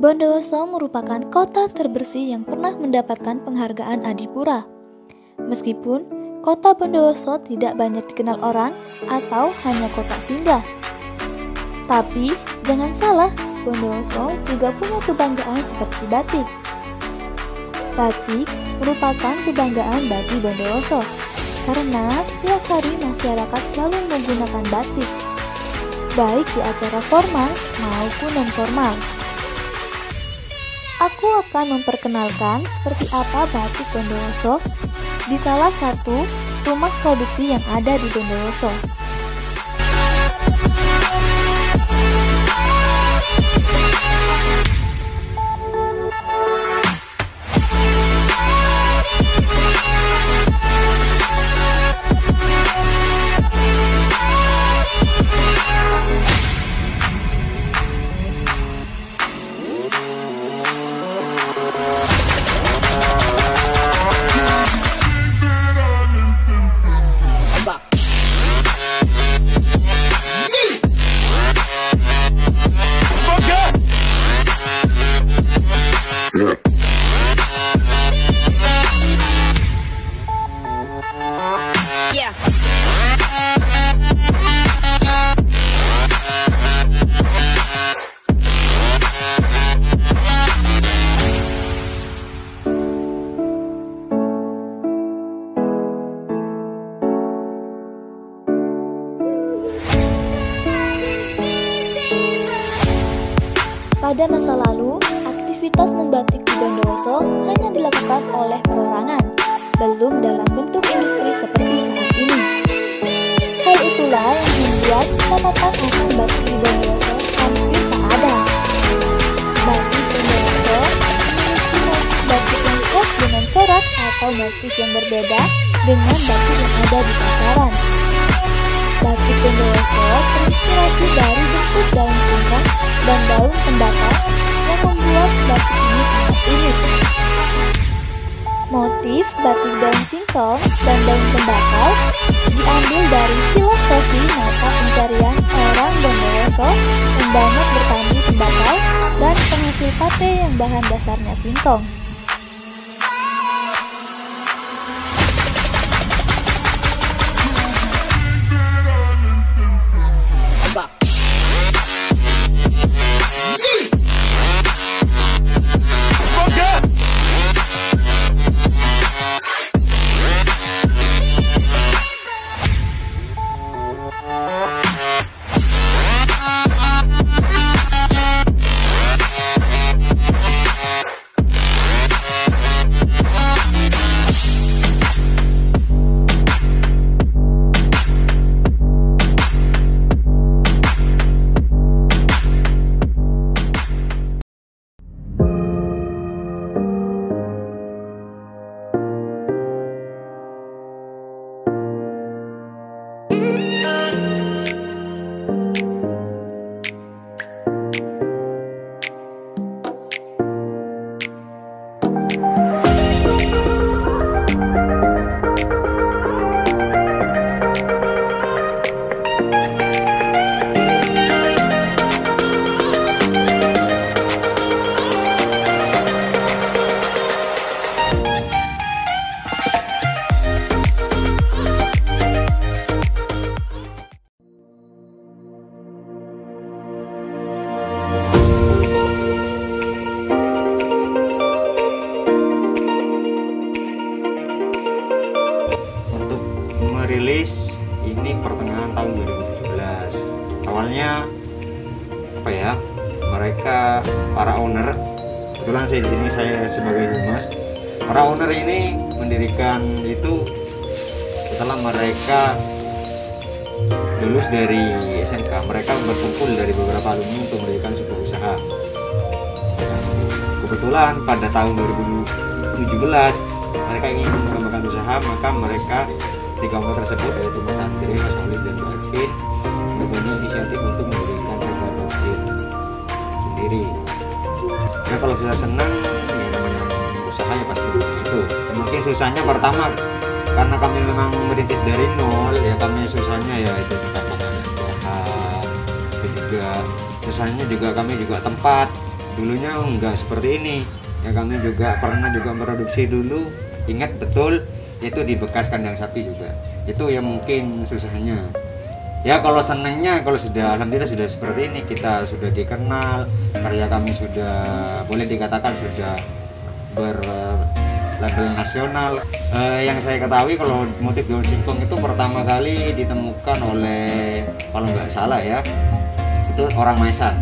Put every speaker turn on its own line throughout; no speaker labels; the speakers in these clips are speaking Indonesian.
Bondowoso merupakan kota terbersih yang pernah mendapatkan penghargaan Adipura. Meskipun kota Bondowoso tidak banyak dikenal orang atau hanya kota singgah. Tapi jangan salah, Bondowoso juga punya kebanggaan seperti batik. Batik merupakan kebanggaan bagi Bondowoso karena setiap hari masyarakat selalu menggunakan batik, baik di acara formal maupun non-formal. Aku akan memperkenalkan seperti apa batik Bondowoso di salah satu rumah produksi yang ada di Bondowoso. Pada masa lalu, aktivitas membatik di Bondowoso hanya dilakukan oleh perorangan, belum dalam bentuk industri seperti saat ini. Hal itulah yang membuat catatan akan batik di Bondowoso hampir tak ada. Batik Bondowoso memiliki motif batik yang khas dengan corak atau motif yang berbeda dengan batik yang ada di pasaran. Batik Bondowoso terinspirasi dari bentuk daun singkong dan daun tembakau yang membuat batik ini sangat unik. Motif batik daun singkong dan daun tembakau diambil dari filosofi mata pencarian orang Bondowoso yang banyak bertani tembakau dan penghasil pate yang bahan dasarnya singkong.
Rilis ini pertengahan tahun 2017. Awalnya mereka para owner, kebetulan saya di sini saya sebagai humas. Para owner ini mendirikan itu setelah mereka lulus dari SMK. Mereka berkumpul dari beberapa alumni untuk mendirikan sebuah usaha. Kebetulan pada tahun 2017 mereka ingin mengembangkan usaha, maka mereka tiga orang tersebut, yaitu Mas Andre, Mas Aulis, dan Mbak Ervin, mempunyai inisiatif untuk mendirikan sebuah pabrik sendiri. Nah, kalau sudah senang, ya namanya usaha ya pasti itu. Dan mungkin susahnya pertama, karena kami memang merintis dari nol, ya kami susahnya ya itu minta pengadaan bahan, kedua susahnya juga kami juga tempat dulunya enggak seperti ini ya. Kami juga pernah produksi dulu, ingat betul itu di bekas kandang sapi juga. Itu yang mungkin susahnya ya. Kalau senangnya, kalau sudah alhamdulillah sudah seperti ini, kita sudah dikenal, karya kami sudah boleh dikatakan sudah berlabel nasional. Yang saya ketahui kalau motif daun singkong itu pertama kali ditemukan oleh, kalau nggak salah ya, itu orang Maesan.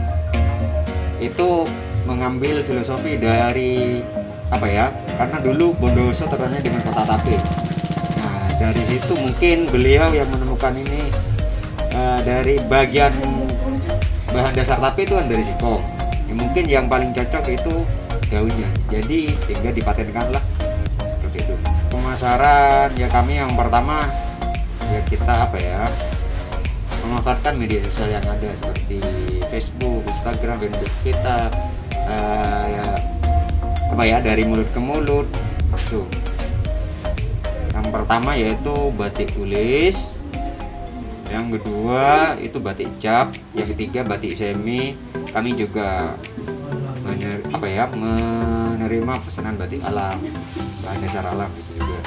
Itu mengambil filosofi dari apa ya, karena dulu Bondowoso terkenal dengan kota tape. Nah dari situ mungkin beliau yang menemukan ini. Dari bagian bahan dasar tape itu kan dari singkong ya, mungkin yang paling cocok itu daunnya, jadi sehingga dipatenkan lah seperti itu. Pemasaran ya, kami yang pertama ya kita apa ya, memanfaatkan media sosial yang ada seperti Facebook, Instagram, Facebook kita ya, apa ya, dari mulut ke mulut tuh. Yang pertama yaitu batik tulis, yang kedua itu batik cap, yang ketiga batik semi. Kami juga menerima pesanan batik alam, bahan dasar alam gitu juga.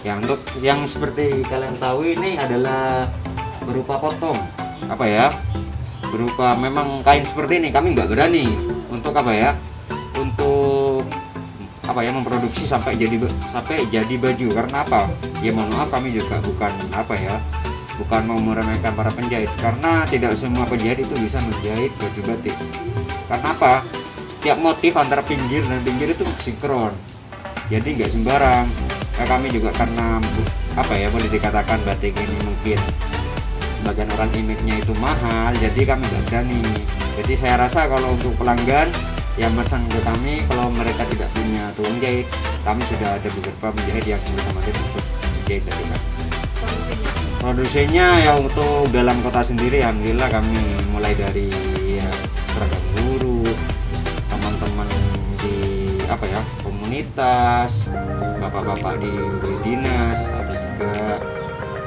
Yang untuk yang seperti kalian tahu ini adalah berupa potong apa ya, berupa memang kain seperti ini. Kami nggak berani untuk apa ya, untuk apa ya, memproduksi sampai jadi baju. Karena apa ya, mohon maaf, kami juga bukan apa ya, bukan mau meremehkan para penjahit, karena tidak semua penjahit itu bisa menjahit baju batik. Karena apa, setiap motif antara pinggir dan pinggir itu sinkron, jadi nggak sembarang. Nah, kami juga karena apa ya, boleh dikatakan batik ini mungkin sebagian orang image-nya itu mahal, jadi kami nggak berani. Jadi saya rasa kalau untuk pelanggan yang pesan ke kami, kalau mereka tidak punya tukang jahit, kami sudah ada beberapa penjahit yang kita pakai untuk menjahit dari kami. Produksinya ya untuk dalam kota sendiri, alhamdulillah kami mulai dari ya, seragam guru, teman-teman di apa ya, komunitas, bapak-bapak di dinas, atau juga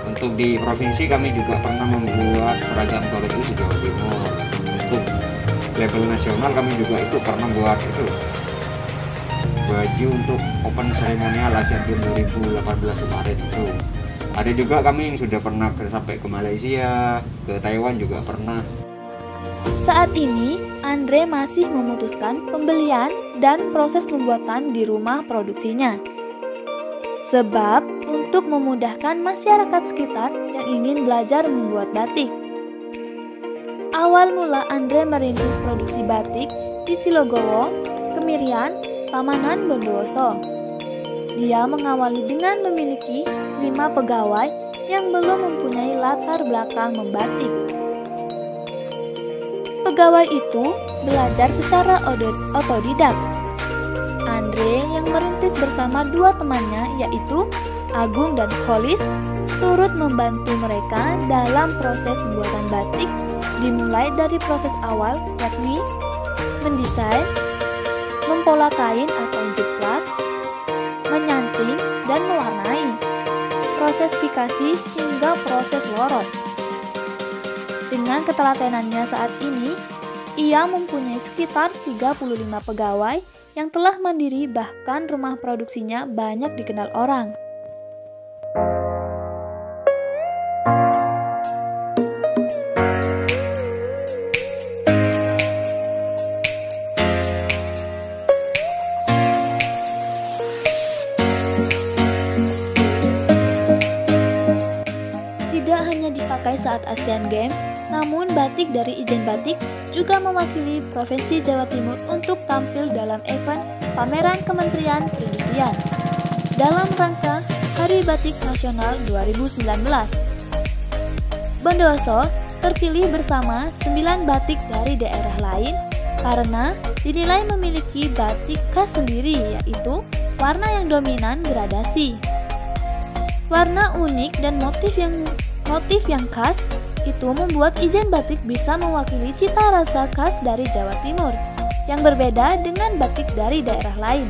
untuk di provinsi kami juga pernah membuat seragam koleksi Jawa Timur. Untuk level nasional kami juga itu pernah buat itu baju untuk open seremonial Asian Games 2018 kemarin itu. Ada juga kami yang sudah pernah sampai ke Malaysia, ke Taiwan juga pernah.
Saat ini, Andre masih memutuskan pembelian dan proses pembuatan di rumah produksinya. Sebab untuk memudahkan masyarakat sekitar yang ingin belajar membuat batik. Awal mula Andre merintis produksi batik di Silogowo, Kemirian, Pamanan, Bondowoso. Dia mengawali dengan memiliki 5 pegawai yang belum mempunyai latar belakang membatik. Pegawai itu belajar secara otodidak. Andre yang merintis bersama 2 temannya yaitu Agung dan Kholis turut membantu mereka dalam proses pembuatan batik, dimulai dari proses awal yakni mendesain, mempola kain atau jeplak, menyanting dan mewarnai, proses fikasi hingga proses lorot. Dengan ketelatenannya saat ini, ia mempunyai sekitar 35 pegawai yang telah mandiri, bahkan rumah produksinya banyak dikenal orang. Dipakai saat Asian Games, namun batik dari Ijen Batik juga mewakili Provinsi Jawa Timur untuk tampil dalam event pameran Kementerian Perindustrian dalam rangka Hari Batik Nasional 2019. Bondowoso terpilih bersama 9 batik dari daerah lain karena dinilai memiliki batik khas sendiri, yaitu warna yang dominan gradasi. Warna unik dan motif yang khas itu membuat Ijen Batik bisa mewakili cita rasa khas dari Jawa Timur yang berbeda dengan batik dari daerah lain.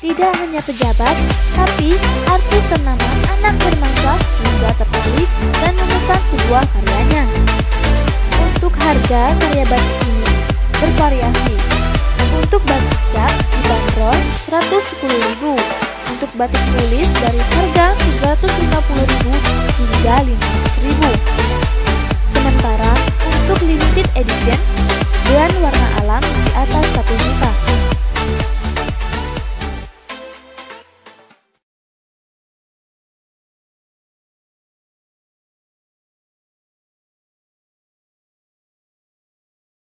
Tidak hanya pejabat, tapi artis ternama anak bermasa juga tertarik dan memesan sebuah karyanya. Untuk harga karya batik ini bervariasi. Untuk batik cat dibanderol 110.000, untuk batik tulis dari harga 350.000 hingga 500.000.